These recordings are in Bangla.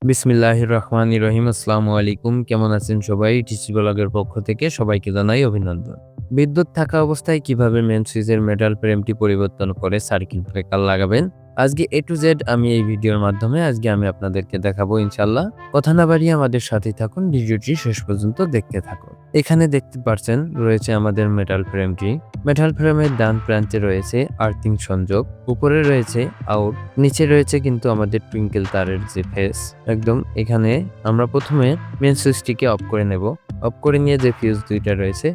বিসমিল্লাহির রহমানির রহিম। আসসালামু আলাইকুম। কেমন আছেন সবাই? টিসি ব্লগের পক্ষ থেকে সবাইকে জানাই অভিনন্দন। বিদ্যুৎ থাকা অবস্থায় কিভাবে মেইন সুইচের মেটাল ফ্রেমটি পরিবর্তন করে সার্কিট ব্রেকার লাগাবেন, আজকে A to Z আমি এই ভিডিওর মাধ্যমে আমি আপনাদেরকে দেখাবো ইনশাআল্লাহ। কথা না বাড়িয়ে আমাদের সাথেই থাকুন, ভিডিওটি শেষ পর্যন্ত দেখতে থাকুন। এখানে দেখতে পাচ্ছেন রয়েছে আমাদের মেটাল ফ্রেমটি। মেটাল ফ্রেমের ডান প্রান্তে রয়েছে আর্থিং সংযোগ, উপরে রয়েছে আউট, নিচে রয়েছে কিন্তু আমাদের টুইঙ্কেল তারের যে ফেস। একদম এখানে আমরা প্রথমে মেইন সুইচটিকে অফ করে নেব। অফ করে নিয়ে যে ফিউজ দুইটা রয়েছে,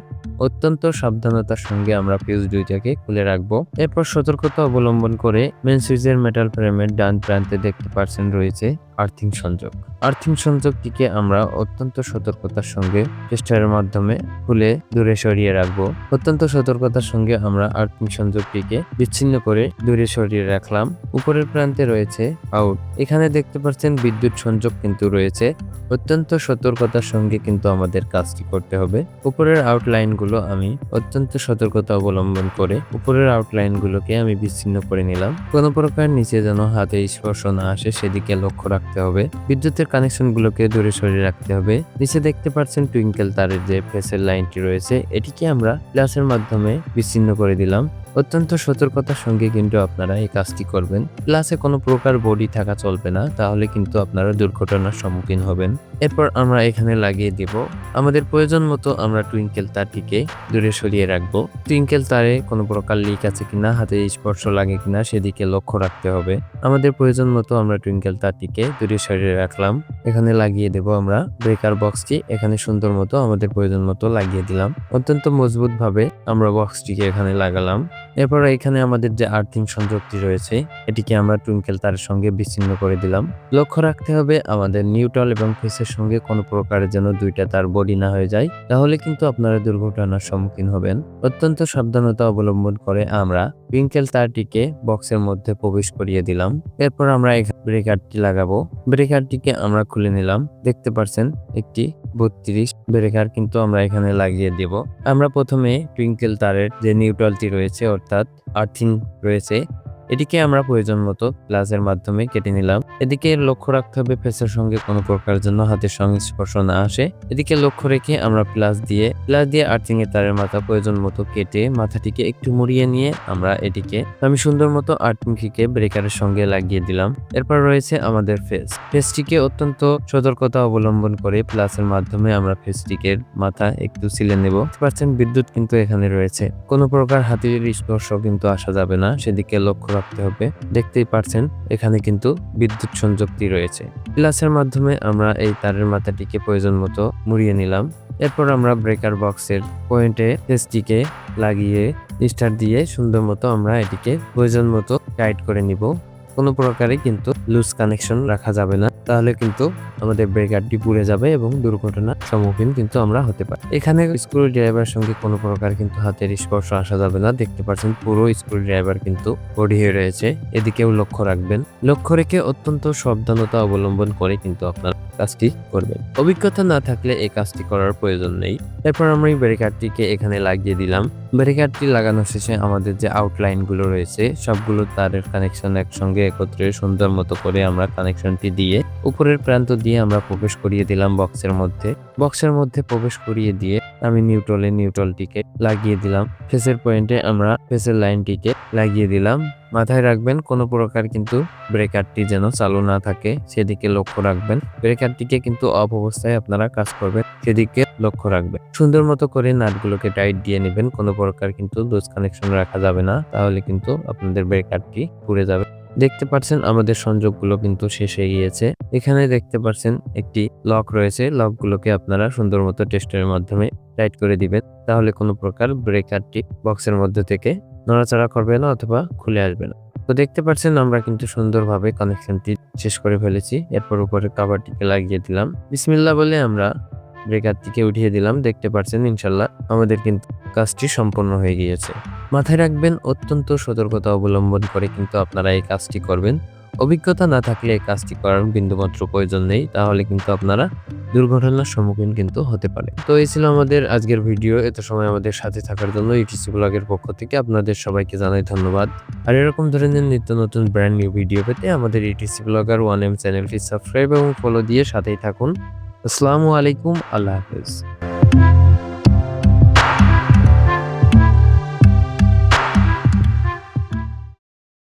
অত্যন্ত সাবধানতার সঙ্গে আমরা ফিউজ দুইটাকে খুলে রাখবো। এরপর সতর্কতা অবলম্বন করে মেইন সুইচের মেটাল ফ্রেমের ডান প্রান্তে দেখতে পাচ্ছেন রয়েছে আর্থিং সংযোগ। আর্থিং সংযোগটিকে আমরা অত্যন্ত সতর্কতার সঙ্গে টেস্টারের মাধ্যমে খুলে দূরে সরিয়ে রাখবো। অত্যন্ত সতর্কতার সঙ্গে আমরা আর্থিং সংযোগটিকে বিচ্ছিন্ন করে দূরে সরিয়ে রাখলাম। উপরের প্রান্তে রয়েছে আউট। এখানে দেখতে পাচ্ছেন বিদ্যুৎ সংযোগ কিন্তু রয়েছে। অত্যন্ত সতর্কতার সঙ্গে কিন্তু আমাদের কাজটি করতে হবে। উপরের আউটলাইনগুলো আমি অত্যন্ত সতর্কতা অবলম্বন করে উপরের আউটলাইনগুলোকে আমি বিচ্ছিন্ন করে নিলাম। কোনো প্রকার নিচে যেন হাতে স্পর্শ না আসে সেদিকে লক্ষ্য রাখতে হবে। বিদ্যুতের কানেকশনগুলোকে দূরে সরিয়ে রাখতে হবে। নিচে দেখতে পাচ্ছেন টুইঙ্কেল তারের যে ফেসের লাইনটি রয়েছে, এটিকে আমরা প্লাসের মাধ্যমে বিচ্ছিন্ন করে দিলাম। অত্যন্ত সতর্কতার সঙ্গে কিন্তু আপনারা এই কাজটি করবেন। প্লাসে কোনো প্রকার বডি থাকা চলবে না, তাহলে কিন্তু আপনারা দুর্ঘটনার সম্মুখীন হবেন। এরপর আমরা এখানে লাগিয়ে দেব। আমাদের প্রয়োজন মতো আমরা টুইঙ্কেল তারটিকে দূরে সরিয়ে রাখবো। টুইঙ্কেল তারে কোনো প্রকার লিক আছে কিনা, হাতে স্পর্শ লাগে কিনা সেদিকে লক্ষ্য রাখতে হবে। আমাদের প্রয়োজন মতো আমরা টুইঙ্কেল তারটিকে দূরে সরিয়ে রাখলাম। এখানে লাগিয়ে দেব আমরা ব্রেকার বক্সটি। এখানে সুন্দর মতো আমাদের প্রয়োজন মতো লাগিয়ে দিলাম। অত্যন্ত মজবুত ভাবে আমরা বক্সটিকে এখানে লাগালাম। এরপর এখানে আমাদের যে আর্থিং সংযোগটি রয়েছে, এটিকে আমরা টুইঙ্কেল তারের সঙ্গে বিচ্ছিন্ন করে দিলাম। লক্ষ্য রাখতে হবে আমাদের নিউট্রাল এবং ফেসের সঙ্গে কোনো প্রকারের যেন দুইটা তার বডি না হয়ে যায়, তাহলে কিন্তু আপনারা দুর্ঘটনার সম্মুখীন হবেন। অত্যন্ত সাবধানতা অবলম্বন করে আমরা টুইঙ্কেল তারটিকে বক্সের মধ্যে প্রবেশ করিয়ে দিলাম। এরপর আমরা এখানে ব্রেকারটি লাগাবো। ব্রেকারটিকে আমরা খুলে নিলাম। দেখতে পাচ্ছেন একটি 32 ব্রেকার কিন্তু আমরা এখানে লাগিয়ে দেব। আমরা প্রথমে টুইঙ্কেল তারের যে নিউট্রালটি রয়েছে অর্থাৎ আর্থিং রয়েছে, এটিকে আমরা প্রয়োজন মতো প্লাসের মাধ্যমে কেটে নিলাম। এদিকে লক্ষ্য রাখতে হবে ফেসের সঙ্গে কোনো প্রকার জন্য হাতের সংস্পর্শ না আসে। এদিকে লক্ষ্য রেখে আমরা প্লাস দিয়ে আর্থিং এর তারের মাথা প্রয়োজন মতো কেটে মাথাটিকে একটু মুড়িয়ে নিয়ে আমরা এটিকে আমি সুন্দর মতো আর্থিংটিকে ব্রেকারের সঙ্গে লাগিয়ে দিলাম। এরপর রয়েছে আমাদের ফেসটিকে অত্যন্ত সতর্কতা অবলম্বন করে প্লাসের মাধ্যমে আমরা ফেসটিকে মাথা একটু ছিলে নেব। পাচ্ছেন বিদ্যুৎ কিন্তু এখানে রয়েছে, কোনো প্রকার হাতের স্পর্শ কিন্তু আসা যাবে না, সেদিকে লক্ষ্য রাখতে হবে। দেখতেই পাচ্ছেন এখানে কিন্তু বিদ্যুৎ সংযোগটি রয়েছে। প্লাসের মাধ্যমে আমরা এই তারের মাথাটিকে প্রয়োজন মতো মুড়িয়ে নিলাম। এরপর আমরা ব্রেকার বক্সের পয়েন্টে ফেসটিকে লাগিয়ে স্টার্ট দিয়ে সুন্দর মতো আমরা এটিকে প্রয়োজন মতো টাইট করে নিব। কোনো প্রকারে কিন্তু লুজ কানেকশন রাখা যাবে না, তাহলে কিন্তু আমাদের ব্রেকারটি পুড়ে যাবে এবং দুর্ঘটনার সম্মুখীন কিন্তু আমরা হতে পারি। এখানে স্ক্রু ড্রাইভার সঙ্গে কোনো প্রকার কিন্তু হাতের স্পর্শ আসা যাবে না। দেখতে পাচ্ছেন পুরো স্ক্রু ড্রাইভার কিন্তু বডি হয়ে রয়েছে, এদিকেও লক্ষ্য রাখবেন। লক্ষ্য রেখে অত্যন্ত সাবধানতা অবলম্বন করে কিন্তু আপনার কাজটি করবেন। অভিজ্ঞতা না থাকলে এই কাজটি করার প্রয়োজন নেই। এরপর আমরা এই ব্রেকারটিকে এখানে লাগিয়ে দিলাম। ব্রেকারটি লাগানো শেষে আমাদের যে আউটলাইন গুলো রয়েছে সবগুলো তারের কানেকশন একসঙ্গে একত্রে সুন্দর মতো করে আমরা কানেকশনটি দিয়ে উপরের প্রান্ত দিয়ে আমরা প্রবেশ করিয়ে দিলাম বক্সের মধ্যে প্রবেশ করিয়ে দিয়ে আমি নিউট্রালটিকে লাগিয়ে দিলাম। ফেসের পয়েন্টে আমরা ফেসের লাইনটিকে লাগিয়ে দিলাম। মাথায় রাখবেন কোনো প্রকার কিন্তু ব্রেকারটি যেন চালু না থাকে, সেদিকে লক্ষ্য রাখবেন। ব্রেকারটিকে কিন্তু অফ অবস্থায় আপনারা কাজ করবেন, সেদিকে লক্ষ্য রাখবেন। সুন্দর মতো করে নাটগুলোকে টাইট দিয়ে নেবেন। কোনো প্রকার কিন্তু লুজ কানেকশন রাখা যাবে না, তাহলে কিন্তু আপনাদের ব্রেকারটি পুড়ে যাবে। দেখতে পাচ্ছেন আমাদের সংযোগগুলো কিন্তু শেষ হয়ে গিয়েছে। এখানে দেখতে পাচ্ছেন একটি লক রয়েছে, লকগুলোকে আপনারা সুন্দর মতো টেস্টের মাধ্যমে টাইট করে দিবেন, তাহলে কোনো প্রকার ব্রেকারটি বক্সের মধ্যে থেকে নড়াচড়া করবে না অথবা খুলে আসবে না। তো দেখতে পাচ্ছেন আমরা কিন্তু সুন্দরভাবে কানেকশনটি শেষ করে ফেলেছি। এরপর উপরে কভারটিকে লাগিয়ে দিলাম। বিসমিল্লাহ বলে আমরা ব্রেকারটিকে উঠিয়ে দিলাম। দেখতে পাচ্ছেন ইনশাল্লাহ আমাদের কিন্তু কাজটি সম্পন্ন হয়ে গিয়েছে। মাথায় রাখবেন অত্যন্ত সতর্কতা অবলম্বন করে কিন্তু আপনারা এই কাজটি করবেন। অভিজ্ঞতা না থাকলে এই কাজটি করার বিন্দুমাত্র প্রয়োজন নেই, তাহলে কিন্তু আপনারা দুর্ঘটনার সম্মুখীন কিন্তু হতে পারে। তো এই ছিল আমাদের আজকের ভিডিও। এত সময় আমাদের সাথে থাকার জন্য ইটিসি ব্লগের পক্ষ থেকে আপনাদের সবাইকে জানাই ধন্যবাদ। আর এরকম ধরনের নিত্য নতুন ব্র্যান্ড নিউ ভিডিও পেতে আমাদের ইটিসি ব্লগার 1M চ্যানেলটি সাবস্ক্রাইব এবং ফলো দিয়ে সাথেই থাকুন। আসসালামু আলাইকুম, আল্লাহ হাফেজ।